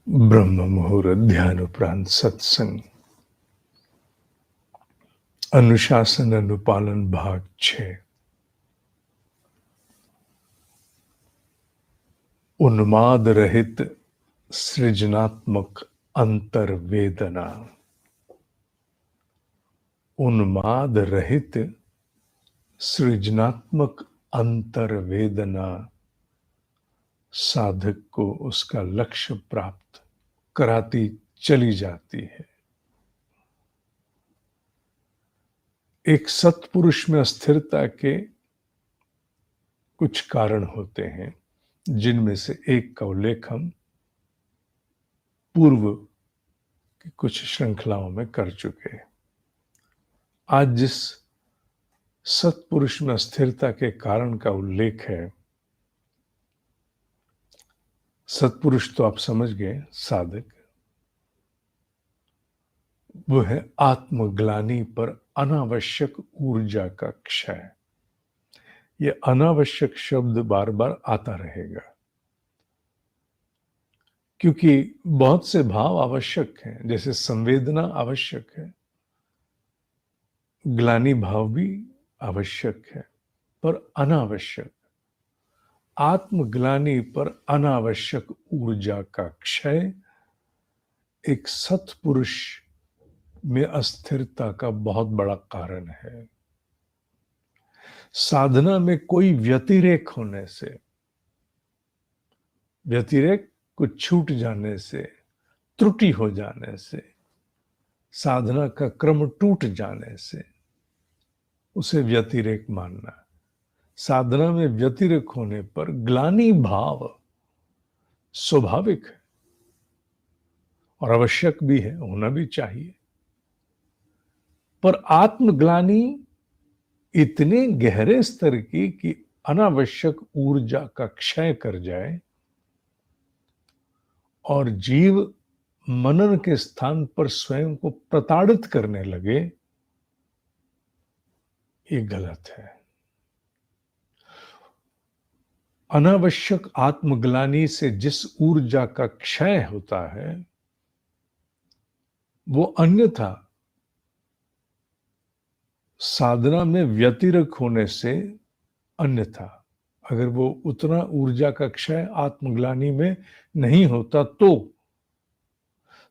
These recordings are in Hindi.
ब्रह्म मुहूर्त ध्यान उपरांत सत्संग। अनुशासन अनुपालन भाग 6। उन्माद रहित सृजनात्मक अंतर्वेदना। उन्माद रहित सृजनात्मक अंतर्वेदना साधक को उसका लक्ष्य प्राप्त कराती चली जाती है। एक सत्पुरुष में स्थिरता के कुछ कारण होते हैं, जिनमें से एक का उल्लेख हम पूर्व की कुछ श्रृंखलाओं में कर चुके हैं। आज जिस सत्पुरुष में स्थिरता के कारण का उल्लेख है, सत्पुरुष तो आप समझ गए, साधक, वो है आत्मग्लानि पर अनावश्यक ऊर्जा का क्षय। यह अनावश्यक शब्द बार बार आता रहेगा, क्योंकि बहुत से भाव आवश्यक हैं। जैसे संवेदना आवश्यक है, ग्लानि भाव भी आवश्यक है, पर अनावश्यक। आत्मग्लानि पर अनावश्यक ऊर्जा का क्षय एक सत्पुरुष में अस्थिरता का बहुत बड़ा कारण है। साधना में कोई व्यतिरेक होने से, व्यतिरेक कुछ छूट जाने से, त्रुटि हो जाने से, साधना का क्रम टूट जाने से उसे व्यतिरेक मानना। साधना में व्यतिरेक होने पर ग्लानि भाव स्वाभाविक है और आवश्यक भी है, होना भी चाहिए। पर आत्मग्लानि इतने गहरे स्तर की कि अनावश्यक ऊर्जा का क्षय कर जाए और जीव मनन के स्थान पर स्वयं को प्रताड़ित करने लगे, ये गलत है। अनावश्यक आत्मग्लानि से जिस ऊर्जा का क्षय होता है, वो अन्यथा साधना में व्यतिरेक होने से, अन्यथा अगर वो उतना ऊर्जा का क्षय आत्मग्लानि में नहीं होता, तो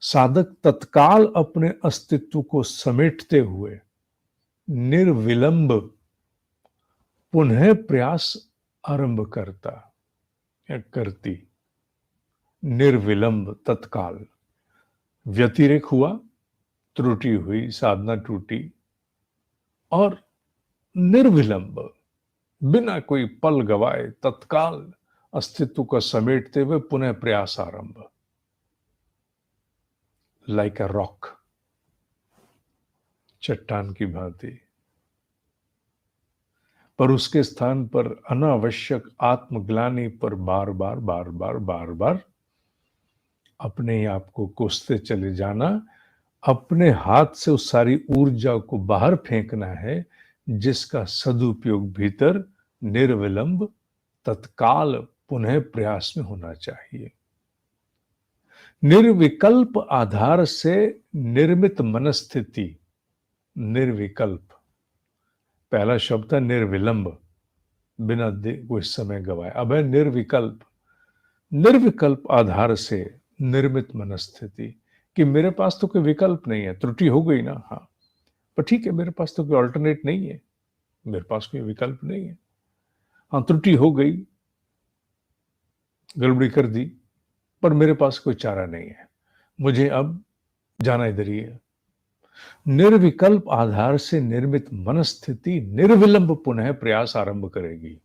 साधक तत्काल अपने अस्तित्व को समेटते हुए निर्विलंब पुनः प्रयास आरंभ करता या करती। निर्विलंब, तत्काल। व्यतिरेक हुआ, त्रुटि हुई, साधना टूटी, और निर्विलंब, बिना कोई पल गवाए, तत्काल अस्तित्व को समेटते हुए पुनः प्रयास आरंभ। लाइक अ रॉक, चट्टान की भांति। पर उसके स्थान पर अनावश्यक आत्मग्लानि पर बार बार अपने आप को कोसते चले जाना, अपने हाथ से उस सारी ऊर्जा को बाहर फेंकना है, जिसका सदुपयोग भीतर निर्विलंब तत्काल पुनः प्रयास में होना चाहिए। निर्विकल्प आधार से निर्मित मनस्थिति, निर्विकल्प, पहला शब्द था निर्विलंब, बिना कोई समय गवाए। अब है निर्विकल्प। निर्विकल्प आधार से निर्मित मनस्थिति कि मेरे पास तो कोई विकल्प नहीं है। त्रुटि हो गई ना, हाँ, पर ठीक है, मेरे पास तो कोई ऑल्टरनेट नहीं है, मेरे पास कोई विकल्प नहीं है। हाँ, त्रुटि हो गई, गड़बड़ी कर दी, पर मेरे पास कोई चारा नहीं है, मुझे अब जाना इधर ही है। निर्विकल्प आधार से निर्मित मनस्थिति निर्विलंब पुनः प्रयास आरंभ करेगी।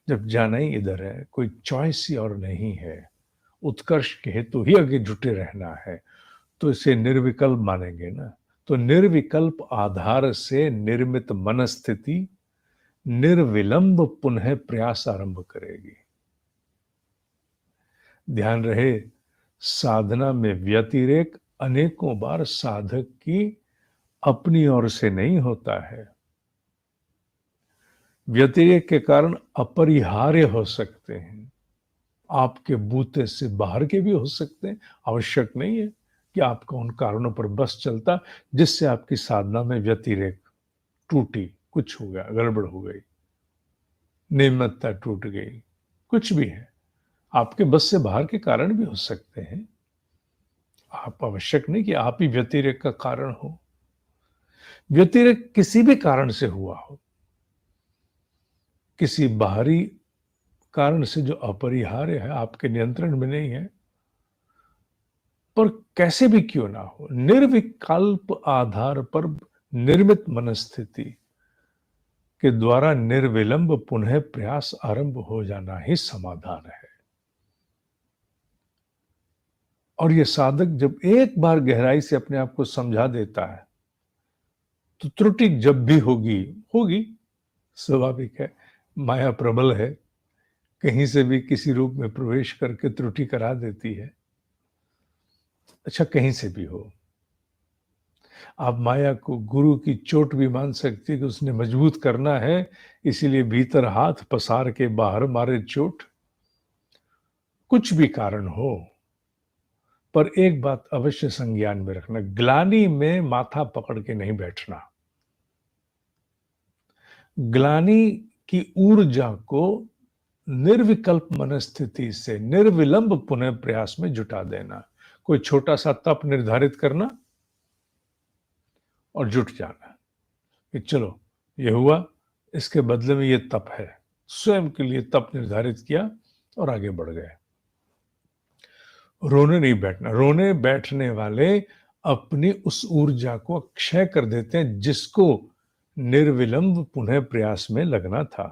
जब जाना ही इधर है, कोई चॉइस ही और नहीं है, उत्कर्ष के हेतु ही आगे जुटे रहना है, तो इसे निर्विकल्प मानेंगे ना। तो निर्विकल्प आधार से निर्मित मनस्थिति निर्विलंब पुनः प्रयास आरंभ करेगी। ध्यान रहे, साधना में व्यतिरेक अनेकों बार साधक की अपनी ओर से नहीं होता है। व्यतिरेक के कारण अपरिहार्य हो सकते हैं, आपके बूते से बाहर के भी हो सकते हैं। आवश्यक नहीं है कि आपका उन कारणों पर बस चलता जिससे आपकी साधना में व्यतिरेक टूटी, कुछ हो गया, गड़बड़ हो गई, नियमितता टूट गई, कुछ भी है। आपके बस से बाहर के कारण भी हो सकते हैं। आप आवश्यक नहीं कि आप ही व्यतिरेक का कारण हो। व्यतिरेक किसी भी कारण से हुआ हो, किसी बाहरी कारण से जो अपरिहार्य है, आपके नियंत्रण में नहीं है, पर कैसे भी क्यों ना हो, निर्विकल्प आधार पर निर्मित मनस्थिति के द्वारा निर्विलंब पुनः प्रयास आरंभ हो जाना ही समाधान है। और ये साधक जब एक बार गहराई से अपने आप को समझा देता है, तो त्रुटि जब भी होगी होगी, स्वाभाविक है। माया प्रबल है, कहीं से भी किसी रूप में प्रवेश करके त्रुटि करा देती है। अच्छा, कहीं से भी हो, आप माया को गुरु की चोट भी मान सकती है कि उसने मजबूत करना है, इसीलिए भीतर हाथ पसार के बाहर मारे चोट। कुछ भी कारण हो, पर एक बात अवश्य संज्ञान में रखना, ग्लानि में माथा पकड़ के नहीं बैठना। ग्लानि की ऊर्जा को निर्विकल्प मनस्थिति से निर्विलंब पुनः प्रयास में जुटा देना। कोई छोटा सा तप निर्धारित करना और जुट जाना कि चलो ये हुआ, इसके बदले में ये तप है। स्वयं के लिए तप निर्धारित किया और आगे बढ़ गए। रोने नहीं बैठना। रोने बैठने वाले अपनी उस ऊर्जा को क्षय कर देते हैं जिसको निर्विलंब पुनः प्रयास में लगना था।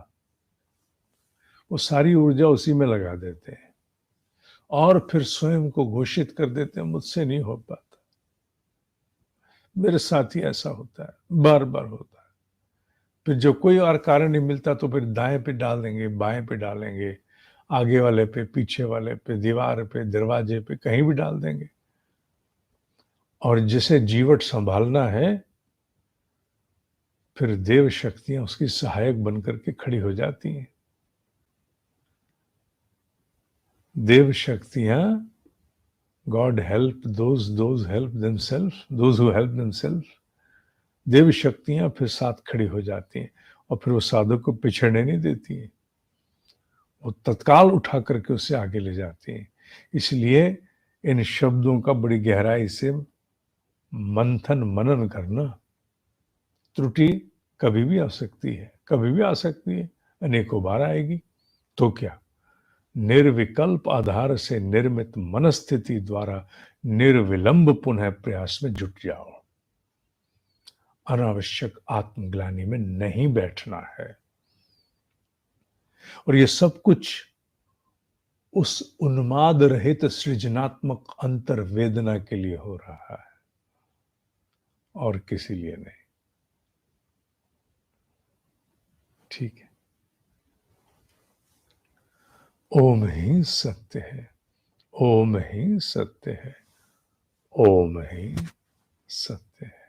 वो सारी ऊर्जा उसी में लगा देते हैं और फिर स्वयं को घोषित कर देते हैं, मुझसे नहीं हो पाता, मेरे साथ ही ऐसा होता है, बार बार होता है। फिर जब कोई और कारण नहीं मिलता तो फिर दाएं पे डाल देंगे, बाएं पे डालेंगे, आगे वाले पे, पीछे वाले पे, दीवार पे, दरवाजे पे, कहीं भी डाल देंगे। और जिसे जीवट संभालना है, फिर देव शक्तियां उसकी सहायक बनकर के खड़ी हो जाती हैं। देव शक्तियां, God help those help themself, those who help themself. देव शक्तियां फिर साथ खड़ी हो जाती हैं और फिर वो साधक को पिछड़ने नहीं देती हैं, वो तत्काल उठा करके उससे आगे ले जाती हैं। इसलिए इन शब्दों का बड़ी गहराई से मंथन मनन करना। त्रुटि कभी भी आ सकती है, कभी भी आ सकती है, अनेकों बार आएगी, तो क्या, निर्विकल्प आधार से निर्मित मनस्थिति द्वारा निर्विलंब पुनः प्रयास में जुट जाओ। अनावश्यक आत्मग्लानि में नहीं बैठना है। और ये सब कुछ उस उन्माद रहित सृजनात्मक अंतर वेदना के लिए हो रहा है और किसी लिए नहीं। ठीक है। ओम ही सत्य है, ओम ही सत्य है, ओम ही सत्य है।